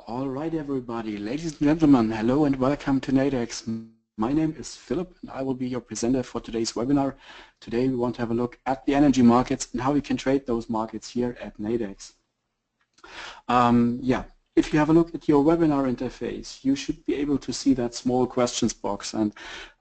All right, everybody, ladies and gentlemen, hello and welcome to Nadex. My name is Philip and I will be your presenter for today's webinar. Today we want to have a look at the energy markets and how we can trade those markets here at Nadex. If you have a look at your webinar interface, you should be able to see that small questions box. And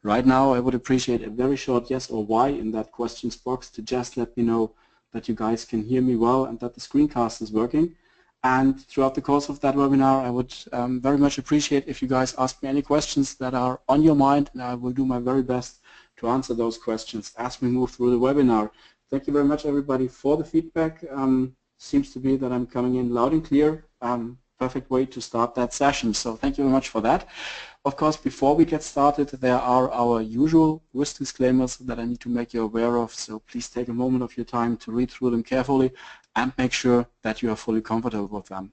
right now I would appreciate a very short yes or why in that questions box to just let me know that you guys can hear me well and that the screencast is working. And throughout the course of that webinar, I would very much appreciate if you guys ask me any questions that are on your mind, and I will do my very best to answer those questions as we move through the webinar. Thank you very much, everybody, for the feedback. Seems to be that I'm coming in loud and clear. Perfect way to start that session, so thank you very much for that. Of course, before we get started, there are our usual risk disclaimers that I need to make you aware of, so please take a moment of your time to read through them carefully and make sure that you are fully comfortable with them.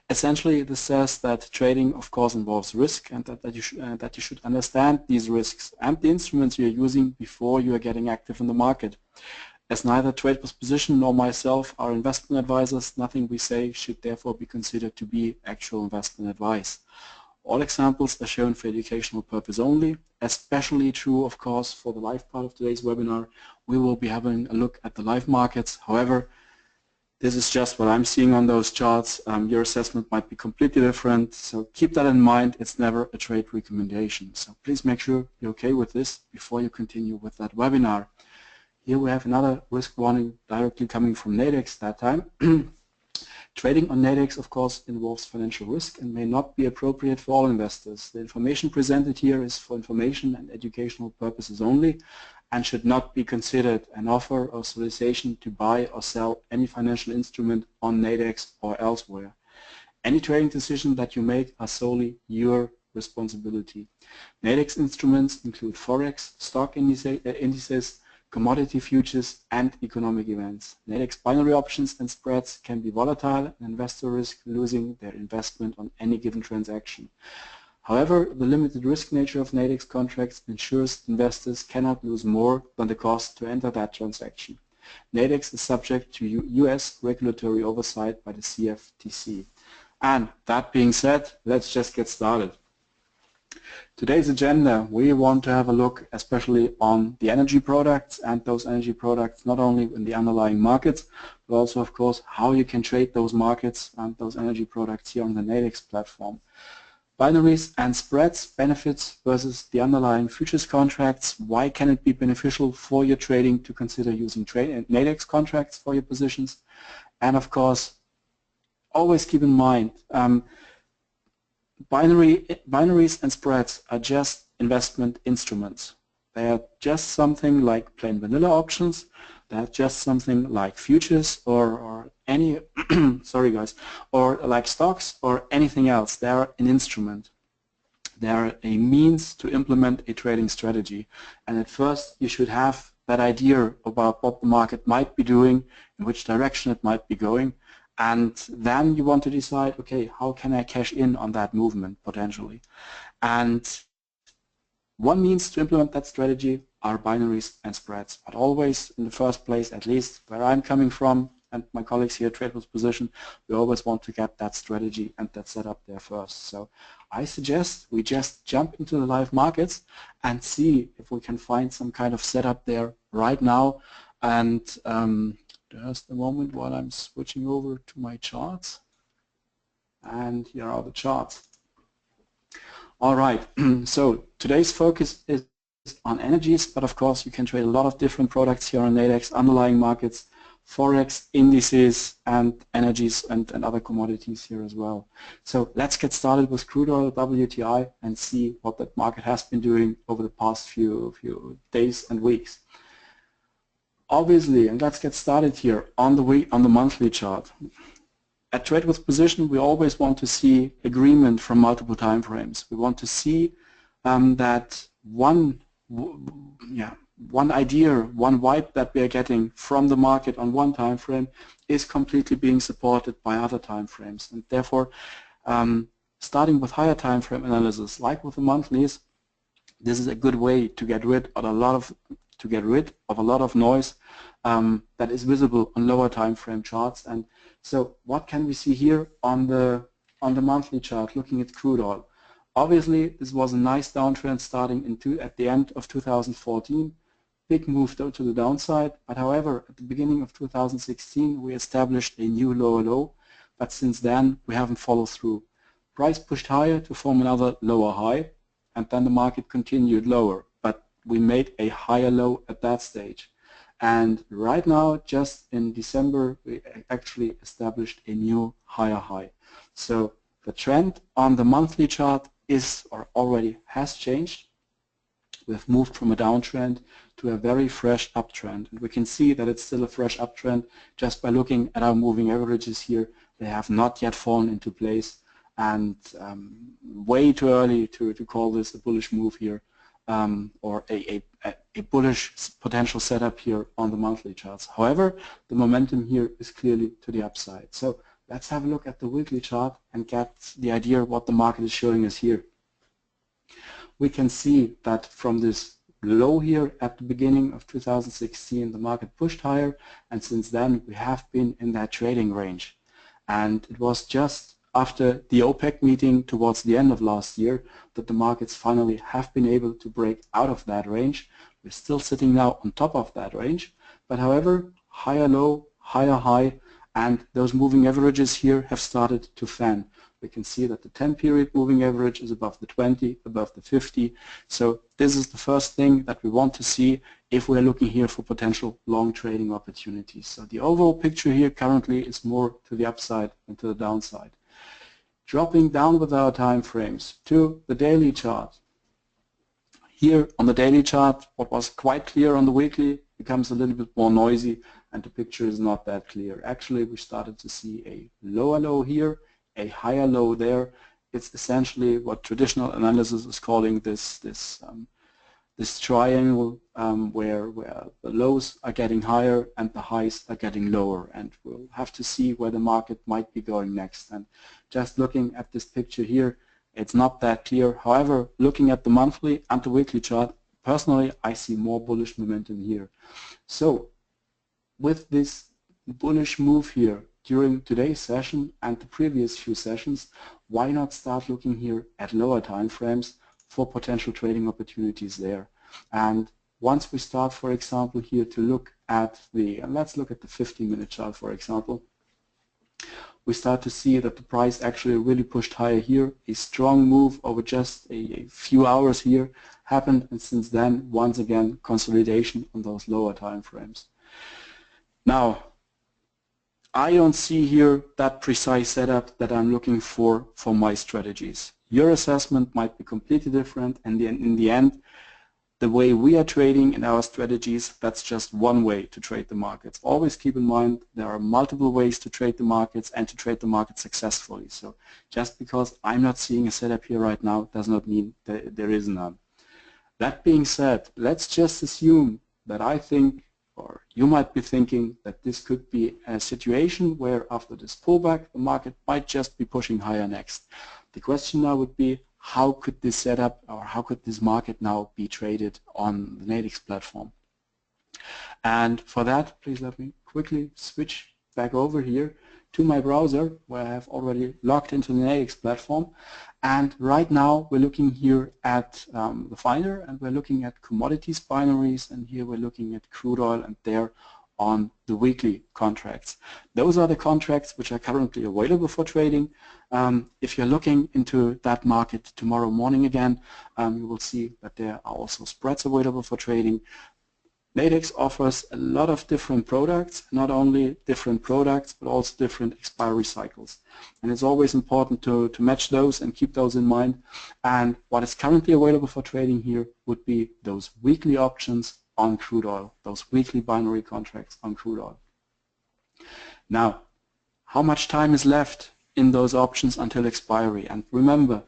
Essentially, this says that trading, of course, involves risk and that you should understand these risks and the instruments you're using before you are getting active in the market. As neither Traders Position nor myself are investment advisors, nothing we say should therefore be considered to be actual investment advice. All examples are shown for educational purpose only, especially true, of course, for the live part of today's webinar. We will be having a look at the live markets. However, this is just what I'm seeing on those charts. Your assessment might be completely different, so keep that in mind. It's never a trade recommendation. So please make sure you're okay with this before you continue with that webinar. Here we have another risk warning directly coming from Nadex that time. Trading on Nadex, of course, involves financial risk and may not be appropriate for all investors. The information presented here is for information and educational purposes only and should not be considered an offer or solicitation to buy or sell any financial instrument on Nadex or elsewhere. Any trading decisions that you make are solely your responsibility. Nadex instruments include forex, stock indices, commodity futures, and economic events. Nadex binary options and spreads can be volatile and investor risk losing their investment on any given transaction. However, the limited risk nature of Nadex contracts ensures investors cannot lose more than the cost to enter that transaction. Nadex is subject to US regulatory oversight by the CFTC. And that being said, let's just get started. Today's agenda, we want to have a look especially on the energy products and those energy products not only in the underlying markets, but also, of course, how you can trade those markets and those energy products here on the Nadex platform. Binaries and spreads, benefits versus the underlying futures contracts. Why can it be beneficial for your trading to consider using Nadex contracts for your positions? And of course, always keep in mind, binaries and spreads are just investment instruments. They are just something like plain vanilla options. They're just something like futures or any, sorry guys, or like stocks or anything else. They're an instrument. They're a means to implement a trading strategy. And at first you should have that idea about what the market might be doing, in which direction it might be going. And then you want to decide, okay, how can I cash in on that movement potentially? And one means to implement that strategy are binaries and spreads. But always in the first place, at least where I'm coming from and my colleagues here at Traders Position, we always want to get that strategy and that setup there first. So I suggest we just jump into the live markets and see if we can find some kind of setup there right now. And just a moment while I'm switching over to my charts. And here are the charts. All right, so today's focus is on energies, but of course you can trade a lot of different products here on Nadex, underlying markets, forex, indices, and energies and other commodities here as well. So let's get started with crude oil, WTI, and see what that market has been doing over the past few days and weeks. Obviously, and let's get started here on the monthly chart. At Traders Position, we always want to see agreement from multiple time frames. We want to see that one idea, one vibe that we are getting from the market on one time frame is completely being supported by other time frames. And therefore, starting with higher time frame analysis, like with the monthlies, this is a good way to get rid of a lot of noise that is visible on lower time frame charts. And so what can we see here on the on the monthly chart, looking at crude oil. Obviously, this was a nice downtrend starting at the end of 2014. Big move to the downside, but however, at the beginning of 2016, we established a new lower low, but since then, we haven't followed through. Price pushed higher to form another lower high, and then the market continued lower, but we made a higher low at that stage. And right now, just in December, we actually established a new higher high. So the trend on the monthly chart is, or already has changed. We've moved from a downtrend to a very fresh uptrend. And we can see that it's still a fresh uptrend just by looking at our moving averages here. They have not yet fallen into place, and way too early to call this a bullish move here, or a bullish potential setup here on the monthly charts. However, the momentum here is clearly to the upside. So let's have a look at the weekly chart and get the idea of what the market is showing us here. We can see that from this low here at the beginning of 2016, the market pushed higher, and since then we have been in that trading range. And it was just after the OPEC meeting towards the end of last year that the markets finally have been able to break out of that range. We're still sitting now on top of that range, but however, higher low, higher high, and those moving averages here have started to fan. We can see that the 10-period moving average is above the 20, above the 50. So this is the first thing that we want to see if we're looking here for potential long trading opportunities. So the overall picture here currently is more to the upside than to the downside. Dropping down with our time frames to the daily chart. Here on the daily chart, what was quite clear on the weekly becomes a little bit more noisy, and the picture is not that clear. Actually, we started to see a lower low here, a higher low there. It's essentially what traditional analysis is calling this triangle, where the lows are getting higher and the highs are getting lower, and we'll have to see where the market might be going next. And just looking at this picture here, it's not that clear. However, looking at the monthly and the weekly chart, personally I see more bullish momentum here. So with this bullish move here during today's session and the previous few sessions, why not start looking here at lower time frames for potential trading opportunities there? And once we start, for example, here to look at let's look at the 15-minute chart, for example, we start to see that the price actually really pushed higher here. A strong move over just a few hours here happened, and since then, once again, consolidation on those lower time frames. Now, I don't see here that precise setup that I'm looking for my strategies. Your assessment might be completely different, and in the end, the way we are trading in our strategies, that's just one way to trade the markets. Always keep in mind there are multiple ways to trade the markets and to trade the markets successfully. So just because I'm not seeing a setup here right now does not mean that there is none. That being said, let's just assume that I think, or you might be thinking, that this could be a situation where after this pullback the market might just be pushing higher next. The question now would be, how could this setup, or how could this market now be traded on the Nadex platform? And for that, please let me quickly switch back over here to my browser, where I have already logged into the Nadex platform. And right now we're looking here at the Finder, and we're looking at commodities binaries, and here we're looking at crude oil, and there on the weekly contracts. Those are the contracts which are currently available for trading. If you're looking into that market tomorrow morning again, you will see that there are also spreads available for trading. Nadex offers a lot of different products, not only different products, but also different expiry cycles. And it's always important to match those and keep those in mind. And what is currently available for trading here would be those weekly options on crude oil, those weekly binary contracts on crude oil. Now, how much time is left in those options until expiry? And remember,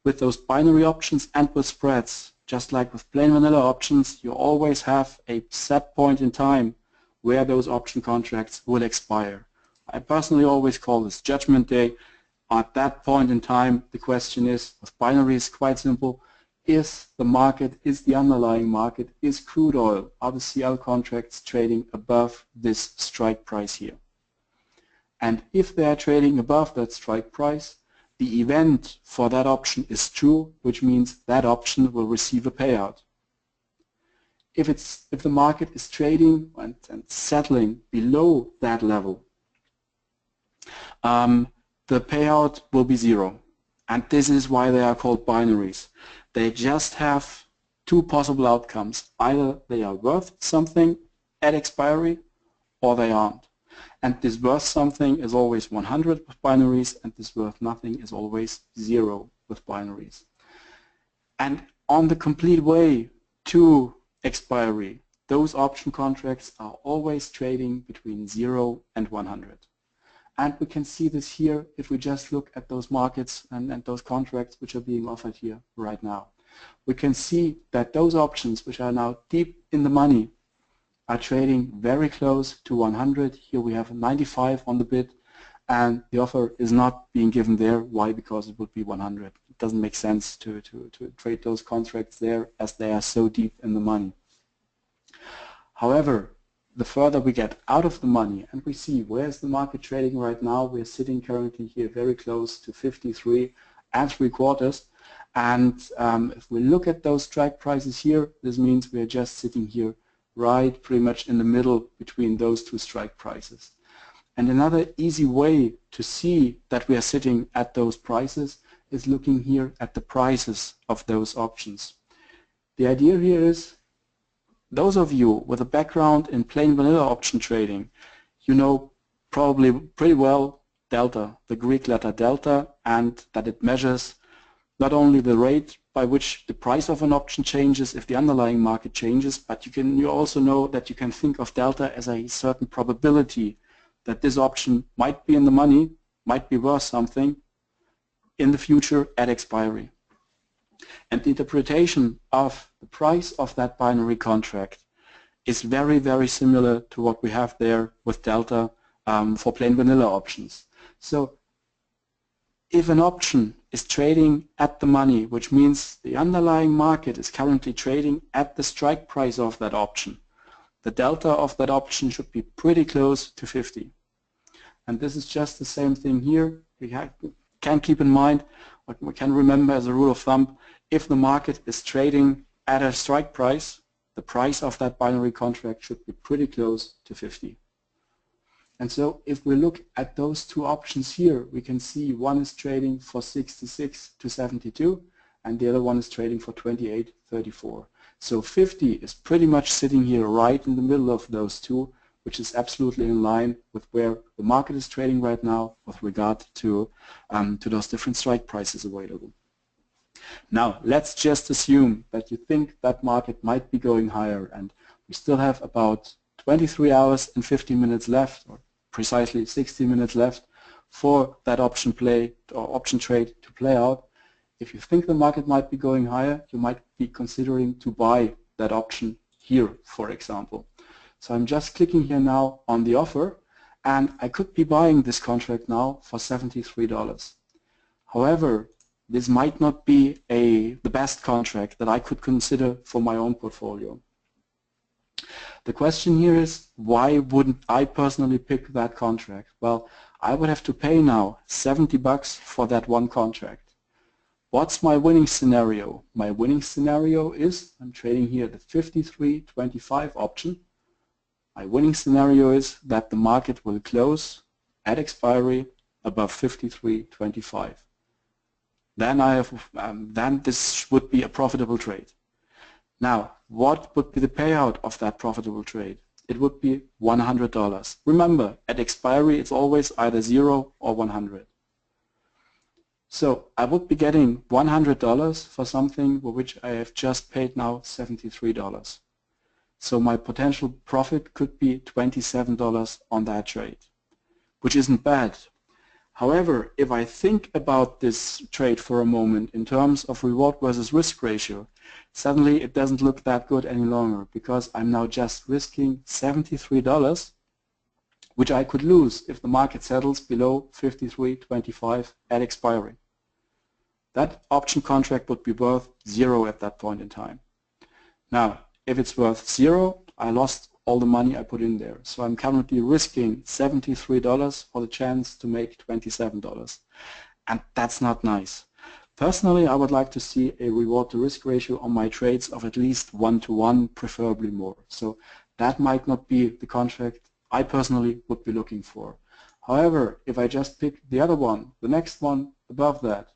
with those binary options and with spreads, just like with plain vanilla options, you always have a set point in time where those option contracts will expire. I personally always call this judgment day. At that point in time, the question is, with binary is quite simple, is the market, is the underlying market, is crude oil, are the CL contracts trading above this strike price here? And if they are trading above that strike price, the event for that option is true, which means that option will receive a payout. If the market is trading and settling below that level, the payout will be zero. And this is why they are called binaries. They just have two possible outcomes. Either they are worth something at expiry or they aren't. And this worth something is always 100 with binaries, and this worth nothing is always 0 with binaries. And on the complete way to expiry, those option contracts are always trading between 0 and 100. And we can see this here if we just look at those markets and those contracts which are being offered here right now. We can see that those options which are now deep in the money are trading very close to 100. Here we have 95 on the bid, and the offer is not being given there. Why? Because it would be 100. It doesn't make sense to trade those contracts there as they are so deep in the money. However, the further we get out of the money and we see where's the market trading right now, we're sitting currently here very close to 53 3/4. And if we look at those strike prices here, this means we're just sitting here right pretty much in the middle between those two strike prices. And another easy way to see that we are sitting at those prices is looking here at the prices of those options. The idea here is, those of you with a background in plain vanilla option trading, you know probably pretty well delta, the Greek letter delta, and that it measures not only the rate by which the price of an option changes if the underlying market changes, but you also know that you can think of delta as a certain probability that this option might be in the money, might be worth something in the future at expiry. And the interpretation of the price of that binary contract is very, very similar to what we have there with delta for plain vanilla options. So if an option is trading at the money, which means the underlying market is currently trading at the strike price of that option, the delta of that option should be pretty close to 50. And this is just the same thing here. We can keep in mind, what we can remember as a rule of thumb, if the market is trading at a strike price, the price of that binary contract should be pretty close to 50. And so if we look at those two options here, we can see one is trading for 66 to 72 and the other one is trading for 28.34. So 50 is pretty much sitting here right in the middle of those two, which is absolutely in line with where the market is trading right now with regard to those different strike prices available. Now let's just assume that you think that market might be going higher, and we still have about 23 hours and 15 minutes left, or precisely 60 minutes left for that option play or option trade to play out. If you think the market might be going higher, you might be considering to buy that option here, for example. So I'm just clicking here now on the offer, and I could be buying this contract now for $73. However, this might not be the best contract that I could consider for my own portfolio. The question here is, why wouldn't I personally pick that contract? Well, I would have to pay now $70 for that one contract. What's my winning scenario? My winning scenario is I'm trading here the 53.25 option. My winning scenario is that the market will close at expiry above 53.25. Then this would be a profitable trade. Now, what would be the payout of that profitable trade? It would be $100. Remember, at expiry it's always either 0 or 100. So I would be getting $100 for something for which I have just paid now $73. So my potential profit could be $27 on that trade, which isn't bad. However, if I think about this trade for a moment in terms of reward versus risk ratio, suddenly it doesn't look that good any longer, because I'm now just risking $73, which I could lose if the market settles below 53.25 at expiry. That option contract would be worth 0 at that point in time. Now, if it's worth 0, I lost all the money I put in there. So I'm currently risking $73 for the chance to make $27. and that's not nice. Personally, I would like to see a reward to risk ratio on my trades of at least 1-to-1, preferably more. So that might not be the contract I personally would be looking for. However, if I just pick the other one, the next one above that,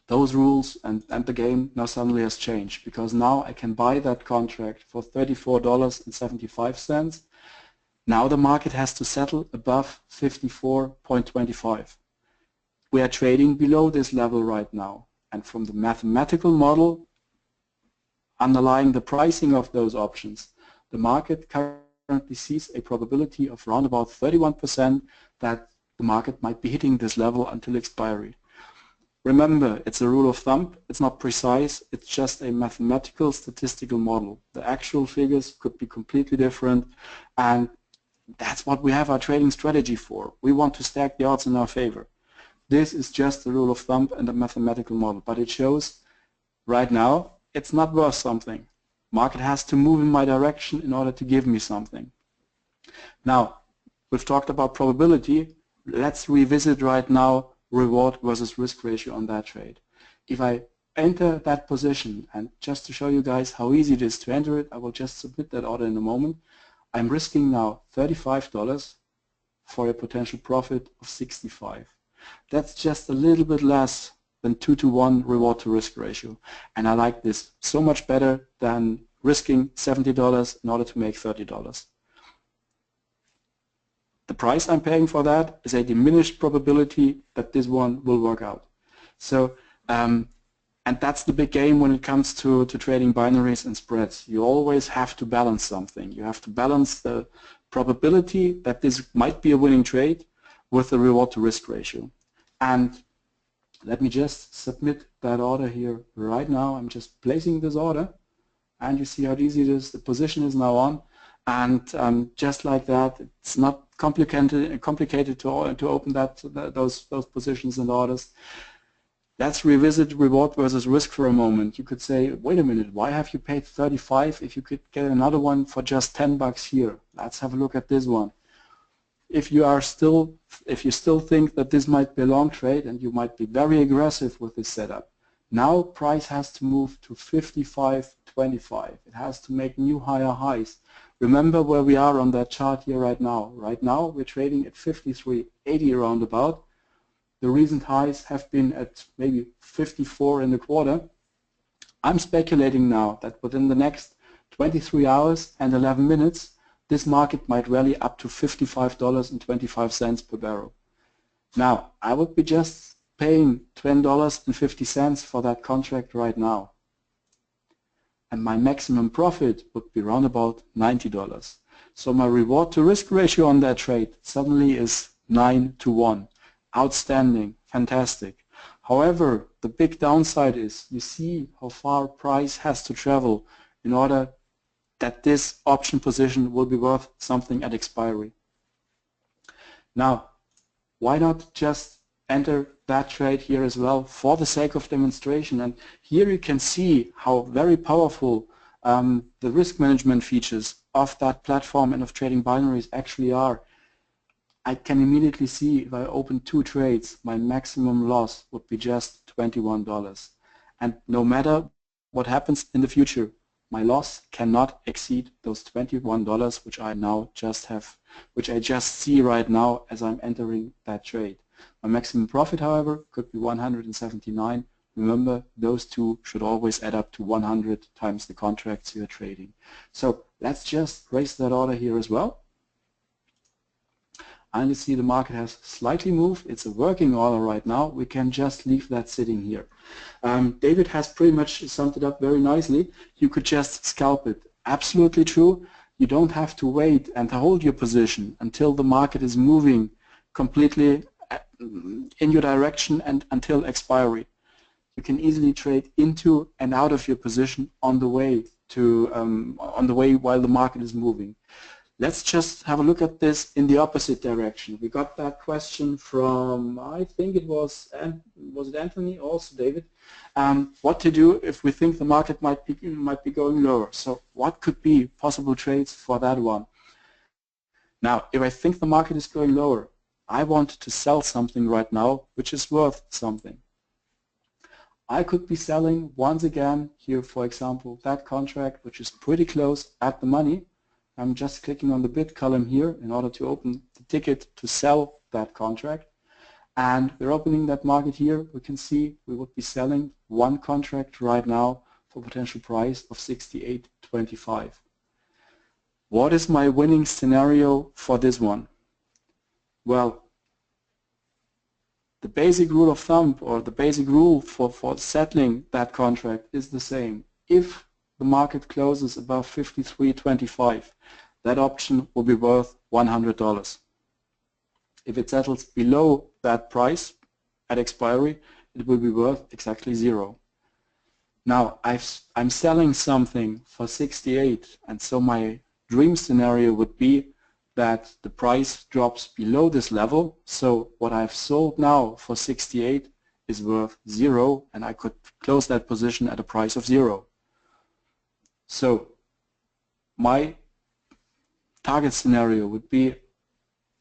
those rules and the game now suddenly has changed, because now I can buy that contract for $34.75. Now the market has to settle above 54.25. We are trading below this level right now, and from the mathematical model underlying the pricing of those options, the market currently sees a probability of around about 31% that the market might be hitting this level until expiry. Remember, it's a rule of thumb, it's not precise, it's just a mathematical statistical model. The actual figures could be completely different, and that's what we have our trading strategy for. We want to stack the odds in our favor. This is just a rule of thumb and a mathematical model, but it shows right now it's not worth something. Market has to move in my direction in order to give me something. Now, we've talked about probability. Let's revisit right now reward versus risk ratio on that trade. If I enter that position, and just to show you guys how easy it is to enter it, I will just submit that order in a moment. I'm risking now $35 for a potential profit of 65. That's just a little bit less than 2-to-1 reward to risk ratio, and I like this so much better than risking $70 in order to make $30. The price I'm paying for that is a diminished probability that this one will work out. So, and that's the big game when it comes to trading binaries and spreads. You always have to balance something. You have to balance the probability that this might be a winning trade with the reward to risk ratio. And let me just submit that order here right now. I'm just placing this order, and you see how easy it is. The position is now on, and just like that, it's not complicated to open those positions and orders. Let's revisit reward versus risk for a moment. You could say, wait a minute, why have you paid 35 if you could get another one for just 10 bucks here? Let's have a look at this one. If you still think that this might be a long trade, and you might be very aggressive with this setup, now price has to move to 55.25. It has to make new higher highs. Remember where we are on that chart here right now. Right now we're trading at 53.80 around about. The recent highs have been at maybe 54 and a quarter. I'm speculating now that within the next 23 hours and 11 minutes, this market might rally up to $55.25 per barrel. Now, I would be just paying $20.50 for that contract right now. And my maximum profit would be around about $90. So my reward to risk ratio on that trade suddenly is 9-to-1. Outstanding, fantastic. However, the big downside is you see how far price has to travel in order that this option position will be worth something at expiry. Now, why not just enter that trade here as well for the sake of demonstration? And here you can see how very powerful the risk management features of that platform and of trading binaries actually are. I can immediately see if I open 2 trades, my maximum loss would be just $21. And no matter what happens in the future, my loss cannot exceed those $21 which I now just have, which I just see right now as I'm entering that trade. My maximum profit, however, could be 179. Remember, those two should always add up to 100 times the contracts you're trading. So let's just raise that order here as well. And you see the market has slightly moved. It's a working order right now. We can just leave that sitting here. David has pretty much summed it up very nicely. You could just scalp it. Absolutely true. You don't have to wait and hold your position until the market is moving completely in your direction and until expiry. You can easily trade into and out of your position on the way while the market is moving. Let's just have a look at this in the opposite direction. We got that question from, I think it was it Anthony, also David, what to do if we think the market might be going lower. So what could be possible trades for that one? Now, if I think the market is going lower, I want to sell something right now which is worth something. I could be selling once again here, for example, that contract which is pretty close at the money. I'm just clicking on the bid column here in order to open the ticket to sell that contract. And we're opening that market here. We can see we would be selling one contract right now for a potential price of 68.25. What is my winning scenario for this one? Well, the basic rule of thumb, or the basic rule for settling that contract is the same. If the market closes above 53.25, that option will be worth $100. If it settles below that price at expiry, it will be worth exactly zero. Now, I'm selling something for 68, and so my dream scenario would be that the price drops below this level. So what I've sold now for 68 is worth zero, and I could close that position at a price of zero. So my target scenario would be,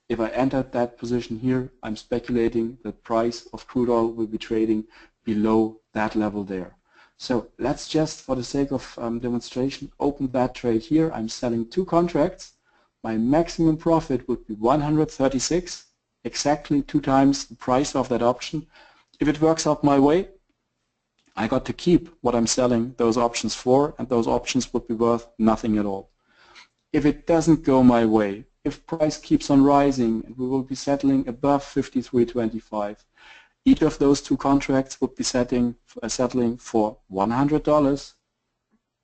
if I entered that position here, I'm speculating the price of crude oil will be trading below that level there. So let's just, for the sake of demonstration, open that trade here. I'm selling two contracts. My maximum profit would be 136, exactly 2 times the price of that option. If it works out my way, I got to keep what I'm selling those options for, and those options would be worth nothing at all. If it doesn't go my way, if price keeps on rising and we will be settling above 53.25, each of those two contracts would be settling for $100.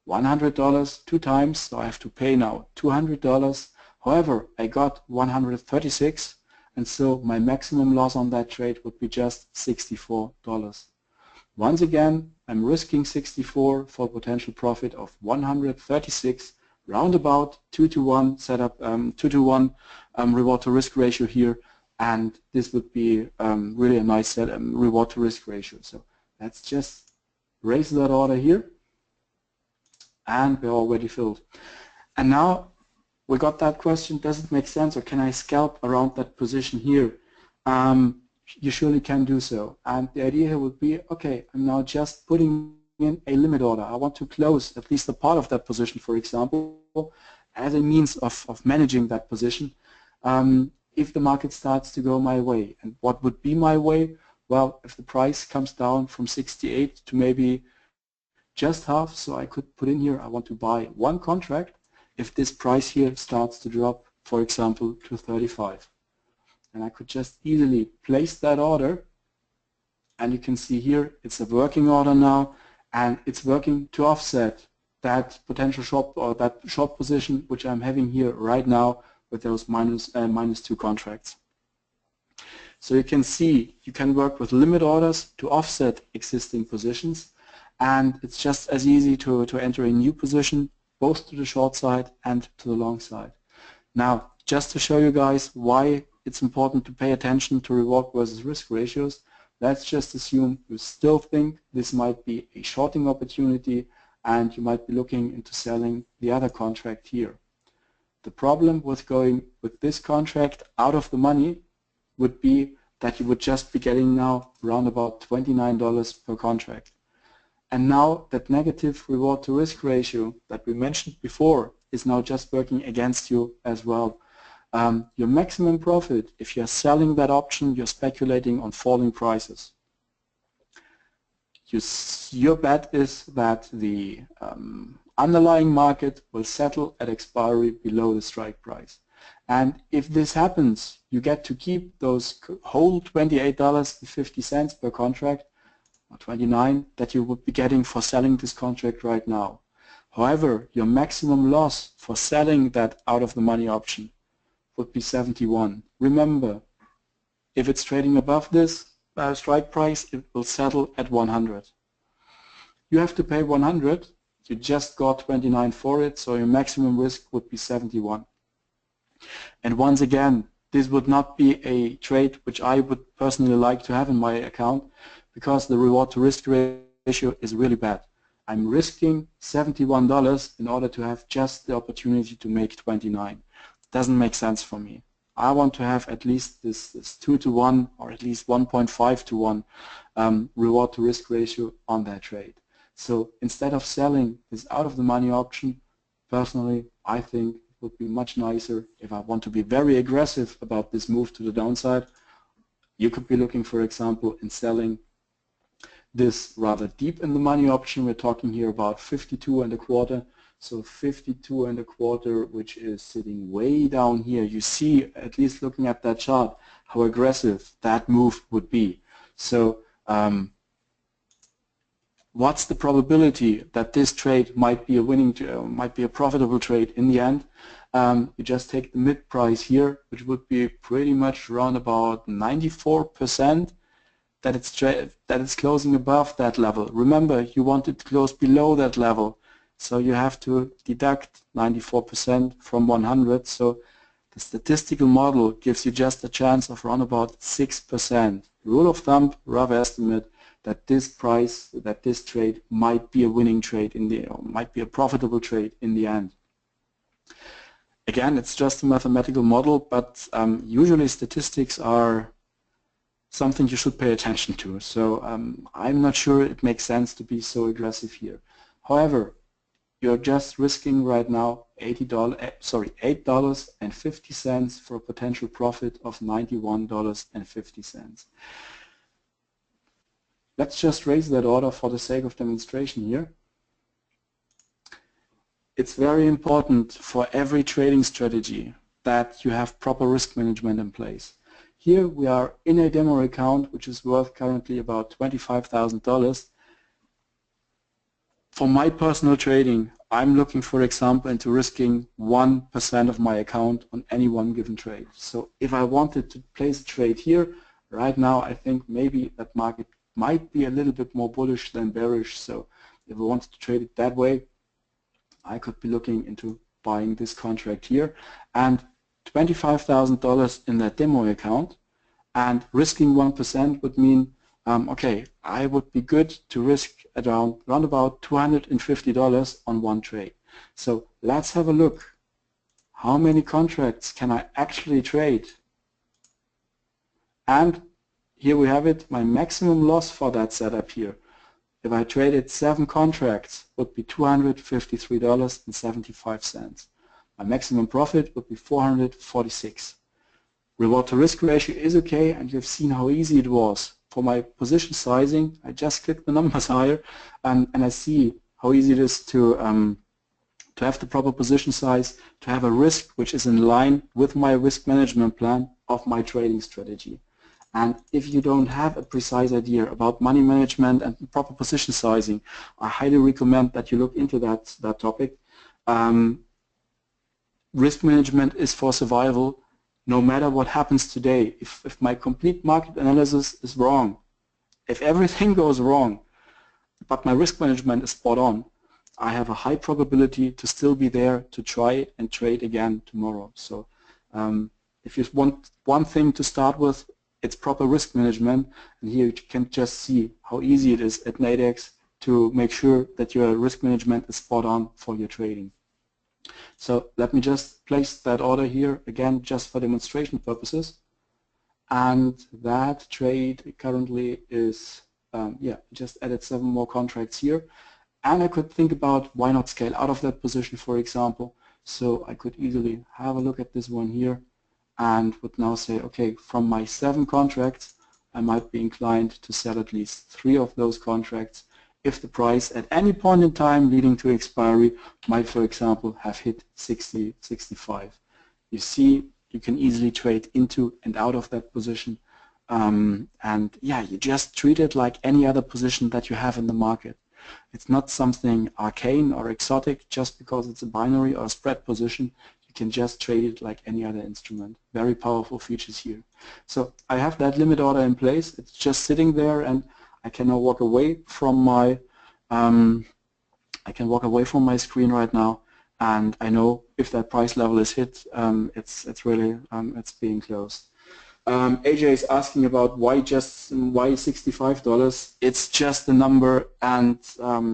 $100 2 times, so I have to pay now $200. However, I got 136, and so my maximum loss on that trade would be just $64. Once again, I'm risking 64 for a potential profit of 136, roundabout 2-to-1 setup, 2-to-1 reward to risk ratio here, and this would be really a nice reward to risk ratio. So let's just raise that order here, and we're already filled. And now we got that question, does it make sense, or can I scalp around that position here? You surely can do so. And the idea here would be, okay, I'm now just putting in a limit order. I want to close at least a part of that position, for example, as a means of managing that position if the market starts to go my way. And what would be my way? Well, if the price comes down from 68 to maybe just half, so I could put in here, I want to buy one contract if this price here starts to drop, for example, to 35. And I could just easily place that order, and you can see here it's a working order now, and it's working to offset that potential short, or that short position which I'm having here right now with those minus 2 contracts. So you can see you can work with limit orders to offset existing positions, and it's just as easy to enter a new position both to the short side and to the long side. Now, just to show you guys why it's important to pay attention to reward versus risk ratios, let's just assume you still think this might be a shorting opportunity and you might be looking into selling the other contract here. The problem with going with this contract out of the money would be that you would just be getting now around about $29 per contract. And now that negative reward to risk ratio that we mentioned before is now just working against you as well. Your maximum profit, if you're selling that option, you're speculating on falling prices. Your bet is that the underlying market will settle at expiry below the strike price. And if this happens, you get to keep those whole $28.50 per contract, or 29, that you would be getting for selling this contract right now. However, your maximum loss for selling that out of the money option would be 71. Remember, if it's trading above this strike price, it will settle at 100. You have to pay 100. You just got 29 for it, so your maximum risk would be 71. And once again, this would not be a trade which I would personally like to have in my account, because the reward to risk ratio is really bad. I'm risking $71 in order to have just the opportunity to make 29. Doesn't make sense for me. I want to have at least this 2 to 1 or at least 1.5 to 1 reward to risk ratio on that trade. So instead of selling this out of the money option, personally I think it would be much nicer if I want to be very aggressive about this move to the downside. You could be looking, for example, in selling this rather deep in the money option. We're talking here about 52.25. So 52.25, which is sitting way down here. You see, at least looking at that chart, how aggressive that move would be. So what's the probability that this trade might be a winning, might be a profitable trade in the end? You just take the mid price here, which would be pretty much around about 94% that it's closing above that level. Remember, you want it to close below that level, so you have to deduct 94% from 100. So the statistical model gives you just a chance of around about 6%. Rule of thumb, rough estimate, that this price, that this trade might be a winning trade in the, or might be a profitable trade in the end. Again, it's just a mathematical model, but usually statistics are something you should pay attention to. So I'm not sure it makes sense to be so aggressive here. However, you're just risking right now $8.50 for a potential profit of $91.50. Let's just raise that order for the sake of demonstration here. It's very important for every trading strategy that you have proper risk management in place. Here we are in a demo account which is worth currently about $25,000. For my personal trading, I'm looking, for example, into risking 1% of my account on any one given trade. So if I wanted to place a trade here, right now I think maybe that market might be a little bit more bullish than bearish. So if I wanted to trade it that way, I could be looking into buying this contract here, and $25,000 in that demo account, and risking 1% would mean, okay, I would be good to risk around about $250 on one trade. So let's have a look. How many contracts can I actually trade? And here we have it, my maximum loss for that setup here. If I traded 7 contracts, would be $253.75. My maximum profit would be $446. Reward to risk ratio is okay, and you've seen how easy it was. For my position sizing, I just click the numbers higher, and I see how easy it is to have the proper position size, to have a risk which is in line with my risk management plan of my trading strategy. And if you don't have a precise idea about money management and proper position sizing, I highly recommend that you look into that topic. Risk management is for survival, no matter what happens today. If my complete market analysis is wrong, if everything goes wrong, but my risk management is spot on, I have a high probability to still be there to try and trade again tomorrow. So if you want one thing to start with, it's proper risk management, and here you can just see how easy it is at Nadex to make sure that your risk management is spot on for your trading. So let me just place that order here again just for demonstration purposes, and that trade currently is just added 7 more contracts here, and I could think about why not scale out of that position, for example. So I could easily have a look at this one here and would now say, okay, from my 7 contracts, I might be inclined to sell at least 3 of those contracts if the price at any point in time leading to expiry might, for example, have hit 60, 65. You see, you can easily trade into and out of that position, and yeah, you just treat it like any other position that you have in the market. It's not something arcane or exotic just because it's a binary or a spread position. You can just trade it like any other instrument. Very powerful features here. So I have that limit order in place. It's just sitting there, and I can now walk away from my screen right now, and I know if that price level is hit, it's really it's being closed. AJ is asking about why $65. It's just a number, and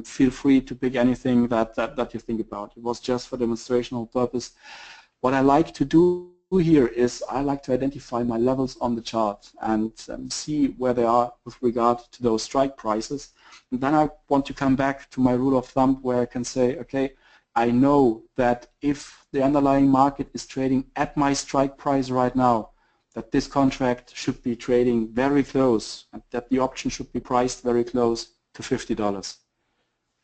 feel free to pick anything that you think about. It was just for demonstrational purpose. What I like to do here is I like to identify my levels on the chart and see where they are with regard to those strike prices. And then I want to come back to my rule of thumb where I can say, okay, I know that if the underlying market is trading at my strike price right now, that this contract should be trading very close and that the option should be priced very close to $50.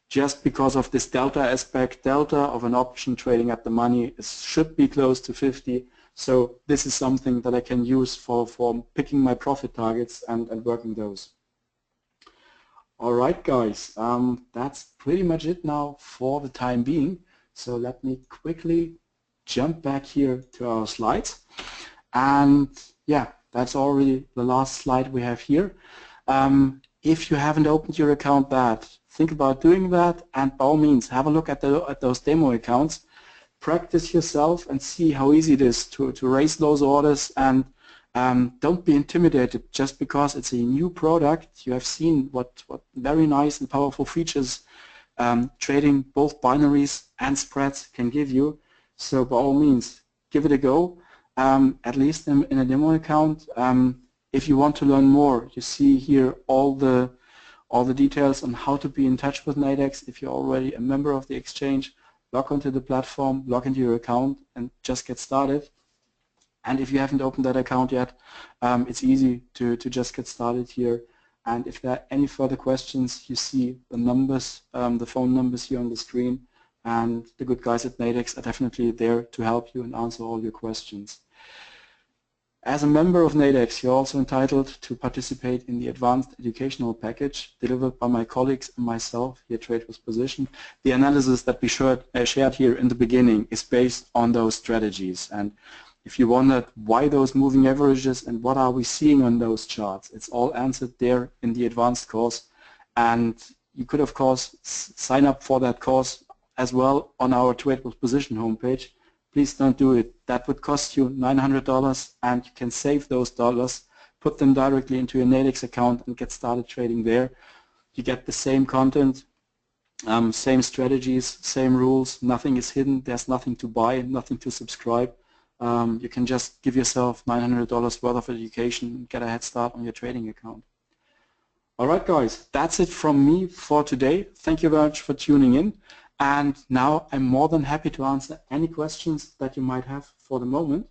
Just because of this delta aspect, delta of an option trading at the money should be close to 50. So this is something that I can use for picking my profit targets and working those. All right, guys, that's pretty much it now for the time being. So let me quickly jump back here to our slides. And yeah, that's already the last slide we have here. If you haven't opened your account yet, think about doing that, and by all means have a look at those demo accounts. Practice yourself and see how easy it is to raise those orders, and don't be intimidated just because it's a new product. You have seen what very nice and powerful features trading both binaries and spreads can give you. So by all means, give it a go, at least in a demo account. If you want to learn more, you see here all the details on how to be in touch with Nadex. If you're already a member of the exchange, log onto the platform, log into your account, and just get started. And if you haven't opened that account yet, it's easy to just get started here. And if there are any further questions, you see the numbers, the phone numbers here on the screen, and the good guys at Nadex are definitely there to help you and answer all your questions. As a member of Nadex, you're also entitled to participate in the advanced educational package delivered by my colleagues and myself here at Trade with Position. The analysis that we shared here in the beginning is based on those strategies. And if you wondered why those moving averages and what are we seeing on those charts, it's all answered there in the advanced course. And you could, of course, sign up for that course as well on our Trade with Position homepage. Please don't do it. That would cost you $900, and you can save those dollars, put them directly into your Nadex account and get started trading there. You get the same content, same strategies, same rules, nothing is hidden, there's nothing to buy, nothing to subscribe. You can just give yourself $900 worth of education and get a head start on your trading account. Alright guys, that's it from me for today. Thank you very much for tuning in. And now I'm more than happy to answer any questions that you might have for the moment.